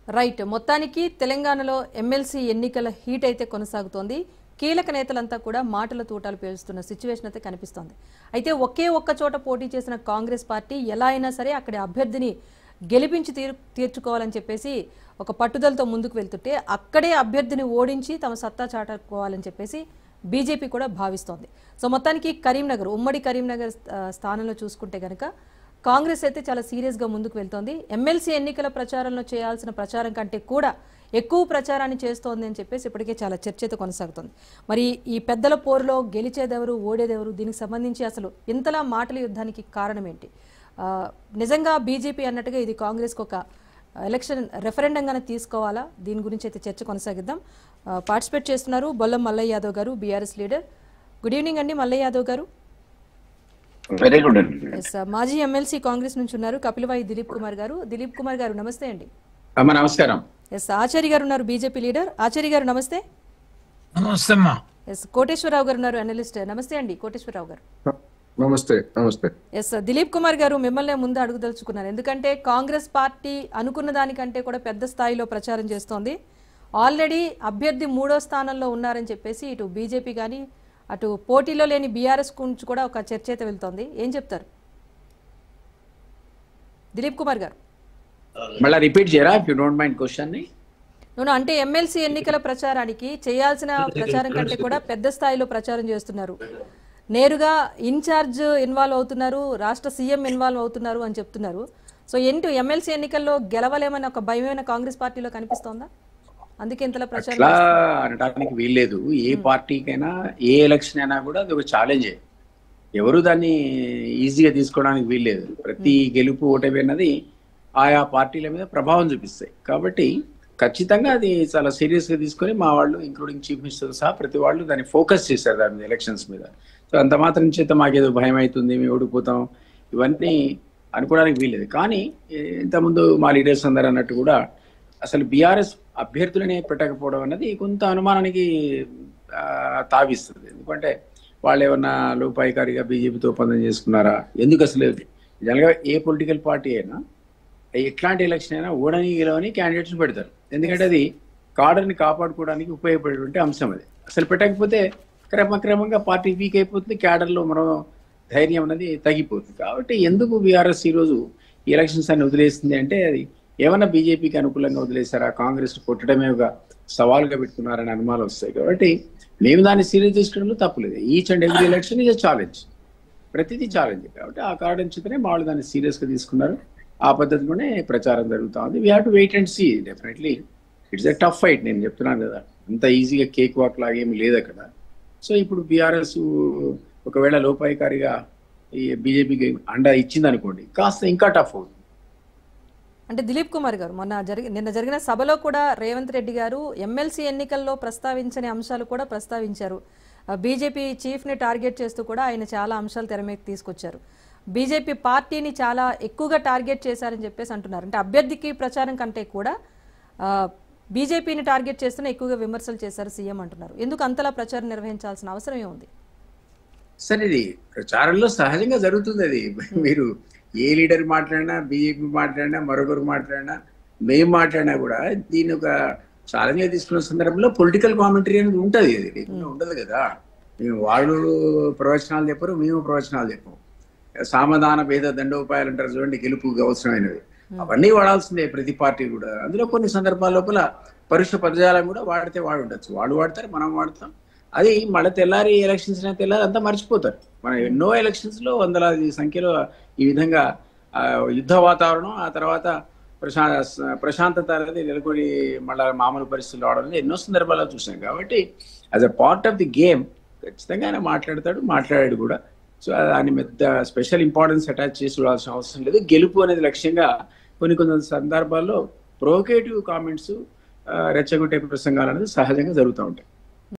Right. మొత్తానికి తెలంగాణలో MLC ఎన్నికల హీట్ అయితే కొనసాగుతోంది. కీలక నేతలంతా కూడా మాటల తూటాలు పేలుస్తున్న సిచ్యువేషన్ అయితే కనిపిస్తోంది. అయితే ఒకే ఒక్క చోట పోటీ చేసిన కాంగ్రెస్ పార్టీ ఎలా అయినా సరే అక్కడి అభ్యర్థిని గెలిపించి తీర్చుకోవాలని చెప్పేసి ఒక పట్టుదలతో ముందుకు వెళ్తుంటే అక్కడే అభ్యర్థిని ఓడించి తమ సత్తా చాటుకోవాలని చెప్పేసి బీజేపీ కూడా భావిస్తోంది. సో మొత్తానికి కరీంనగర్, ఉమ్మడి కరీంనగర్ స్థానంలో చూసుకుంటే గనక కాంగ్రెస్ అయితే చాలా సీరియస్గా ముందుకు వెళ్తోంది. ఎమ్మెల్సీ ఎన్నికల ప్రచారంలో చేయాల్సిన ప్రచారం కంటే కూడా ఎక్కువ ప్రచారాన్ని చేస్తోంది అని చెప్పేసి ఇప్పటికే చాలా చర్చ అయితే కొనసాగుతోంది. మరి ఈ పెద్దల పోరులో గెలిచేదెవరు, ఓడేదెవరు, దీనికి సంబంధించి అసలు ఇంతలా మాటల యుద్ధానికి కారణం ఏంటి? నిజంగా బీజేపీ అన్నట్టుగా ఇది కాంగ్రెస్కి ఒక ఎలక్షన్ రెఫరెండంగానే తీసుకోవాలా? దీని గురించి అయితే చర్చ కొనసాగిద్దాం. పార్టిసిపేట్ చేస్తున్నారు బొల్లం మల్లయ్య యాదవ్ గారు, బీఆర్ఎస్ లీడర్. గుడ్ ఈవినింగ్ అండి మల్లయ్య యాదవ్ గారు. Very good. మాజీ ఎమ్మెల్సీ కాంగ్రెస్ నుంచి ఉన్నారు కపిలవాయి దిలీప్ కుమార్ గారు. దిలీప్ కుమార్ గారు నమస్తే అండి. నమస్కారం. ఎస్ ఆచార్య గారు ఉన్నారు బీజేపీ లీడర్. ఆచార్య గారు నమస్తే. నమస్తే. ఎస్ కోటేశ్వరరావు గారు ఉన్నారు అనలిస్ట్. నమస్తే అండి కోటేశ్వరరావు గారు. నమస్తే. నమస్తే. ఎస్ దిలీప్ కుమార్ గారు, మిమ్మల్ని ముందు అడుగుదలుచుకున్నారు. ఎందుకంటే కాంగ్రెస్ పార్టీ అనుకున్న దానికంటే కూడా పెద్ద స్థాయిలో ప్రచారం చేస్తోంది. ఆల్రెడీ అభ్యర్థి 3వ స్థానంలో ఉన్నారని చెప్పేసి ఇటు బీజేపీ కానీ అటు పోటీలో లేని బీఆర్ఎస్ గురించి కూడా ఒక చర్చ అయితే వెళ్తోంది. ఏం చెప్తారు దిలీప్ కుమార్ గారు? మళ్ళీ రిపీట్ చేయరా if you don't mind question ని. అంటే ఎమ్మెల్సీ ఎన్నికల ప్రచారానికి చేయాల్సిన ప్రచారం కంటే కూడా పెద్ద స్థాయిలో ప్రచారం చేస్తున్నారు. నేరుగా ఇన్ఛార్జ్ ఇన్వాల్వ్ అవుతున్నారు, రాష్ట్ర సీఎం ఇన్వాల్వ్ అవుతున్నారు అని చెప్తున్నారు. సో ఏంటి ఎమ్మెల్సీ ఎన్నికల్లో గెలవలేమని ఒక భయమైన కాంగ్రెస్ పార్టీలో కనిపిస్తోందా? అందుకే ఇంతలా ప్రచారం అట్లా అనడానికి వీల్లేదు. ఏ పార్టీకైనా ఏ ఎలక్షన్ అయినా కూడా అది ఒక ఛాలెంజే. ఎవరు దాన్ని ఈజీగా తీసుకోవడానికి వీల్లేదు. ప్రతి గెలుపు ఓటమి అన్నది ఆయా పార్టీల మీద ప్రభావం చూపిస్తాయి. కాబట్టి ఖచ్చితంగా అది చాలా సీరియస్గా తీసుకొని మా వాళ్ళు ఇంక్లూడింగ్ చీఫ్ మినిస్టర్ సహా ప్రతి వాళ్ళు దాన్ని ఫోకస్ చేశారు దాని మీద, ఎలక్షన్స్ మీద. సో అంత మాత్రం చేత మాకేదో భయం అవుతుంది, మేము ఓడిపోతాం, ఇవన్నీ అనుకోవడానికి వీల్లేదు. కానీ ఇంతకుముందు మా లీడర్స్ అందరూ అన్నట్టు కూడా అసలు బీఆర్ఎస్ అభ్యర్థులనే పెట్టకపోవడం అన్నది కొంత అనుమానానికి తావిస్తుంది. ఎందుకంటే వాళ్ళు ఏమన్నా లోపాయికారిగా బీజేపీతో ఒప్పందం చేసుకున్నారా? ఎందుకు అసలు జనరల్గా ఏ పొలిటికల్ పార్టీ అయినా ఎట్లాంటి ఎలక్షన్ అయినా ఓడని గెలవని క్యాండిడేట్స్ పెడతారు. ఎందుకంటే అది కాడర్ని కాపాడుకోవడానికి ఉపయోగపడేటువంటి అంశం. అది అసలు పెట్టకపోతే క్రమక్రమంగా పార్టీ వీక్ అయిపోతుంది, క్యాడర్లో మనం ధైర్యం అనేది తగ్గిపోతుంది. కాబట్టి ఎందుకు బీఆర్ఎస్ ఈరోజు ఈ ఎలక్షన్స్ అన్ని వదిలేస్తుంది అంటే అది ఏమన్నా బీజేపీకి అనుకూలంగా వదిలేశారా, కాంగ్రెస్ కొట్టడమే ఒక సవాల్గా పెట్టుకున్నారని అనుమానాలు వస్తాయి. కాబట్టి మేము దాన్ని సీరియస్ తీసుకోవడంలో తప్పులేదు. Each and every election is a challenge, ప్రతిదీ ఛాలెంజ్. కాబట్టి ఆ కారణం చేతనే వాళ్ళు దాన్ని సీరియస్గా తీసుకున్నారు. ఆ పద్ధతిలోనే ప్రచారం జరుగుతూ ఉంది. We have to wait and see. Definitely it's a tough fight. నేను చెప్తున్నాను కదా, అంత ఈజీగా కేక్ వాక్ లాగేమి లేదు అక్కడ. సో ఇప్పుడు బీఆర్ఎస్ ఒకవేళ లోపాయికారిగా ఈ బీజేపీకి అండ ఇచ్చింది అనుకోండి, కాస్త ఇంకా టఫ్ అవుతుంది. అంటే దిలీప్ కుమార్ గారు, నిన్న జరిగిన సభలో కూడా రేవంత్ రెడ్డి గారు ఎమ్మెల్సీ ఎన్నికల్లో ప్రస్తావించని అంశాలు కూడా ప్రస్తావించారు. బీజేపీ చీఫ్ని టార్గెట్ చేస్తూ కూడా ఆయన చాలా అంశాలు తెర మీదకి తీసుకొచ్చారు. బీజేపీ పార్టీని చాలా ఎక్కువగా టార్గెట్ చేశారని చెప్పేసి అంటున్నారు. అంటే అభ్యర్థికి ప్రచారం కంటే కూడా బీజేపీని టార్గెట్ చేస్తూనే ఎక్కువగా విమర్శలు చేశారు సీఎం అంటున్నారు. ఎందుకు అంతలా ప్రచారం నిర్వహించాల్సిన అవసరం ఏముంది? సరే, ఇది ప్రచారంలో సహజంగా జరుగుతుంది. అది మీరు ఏ లీడర్ మాట్లాడినా, బీజేపీ మాట్లాడినా, మరొకరు మాట్లాడినా, మేము మాట్లాడినా కూడా దీన్ని ఒక ఛాలెంజ్గా తీసుకున్న సందర్భంలో పొలిటికల్ కామెంటరీ అనేది ఉంటుంది. అది లేకుండా ఉండదు కదా. మేము వాళ్ళు ప్రవచనాలు చెప్పరు, మేము ప్రవచనాలు చెప్పము. సామధాన భేద దండోపాయాలు అంటారు చూడండి, గెలుపుకి అవసరమైనవి అవన్నీ వాడాల్సిందే ప్రతి పార్టీ కూడా. అందులో కొన్ని సందర్భాల లోపల పరుష పదజాలం కూడా వాడితే వాడుండొచ్చు. వాళ్ళు వాడతారు, మనం వాడతాం. అది మళ్ళీ తెల్లారి ఎలక్షన్స్ తెల్లారి అంతా మర్చిపోతారు. మనం ఎన్నో ఎలక్షన్స్ లో వందలాది సంఖ్యలో ఈ విధంగా యుద్ధ వాతావరణం, ఆ తర్వాత ప్రశాంతత అనేది నెలకొని మళ్ళీ మామూలు పరిస్థితులు రావడం అనేది ఎన్నో సందర్భాల్లో చూసాం. కాబట్టి as a part of the game ఖచ్చితంగా ఆయన మాట్లాడాడు కూడా. సో దాన్ని పెద్ద స్పెషల్ ఇంపార్టెన్స్ అటాచ్ చేసి చూడాల్సిన అవసరం లేదు. గెలుపు అనేది లక్ష్యంగా కొన్ని సందర్భాల్లో ప్రొవోకేటివ్ కామెంట్స్, రెచ్చగొట్టే ప్రసంగాలు అనేది సహజంగా జరుగుతూ ఉంటాయి.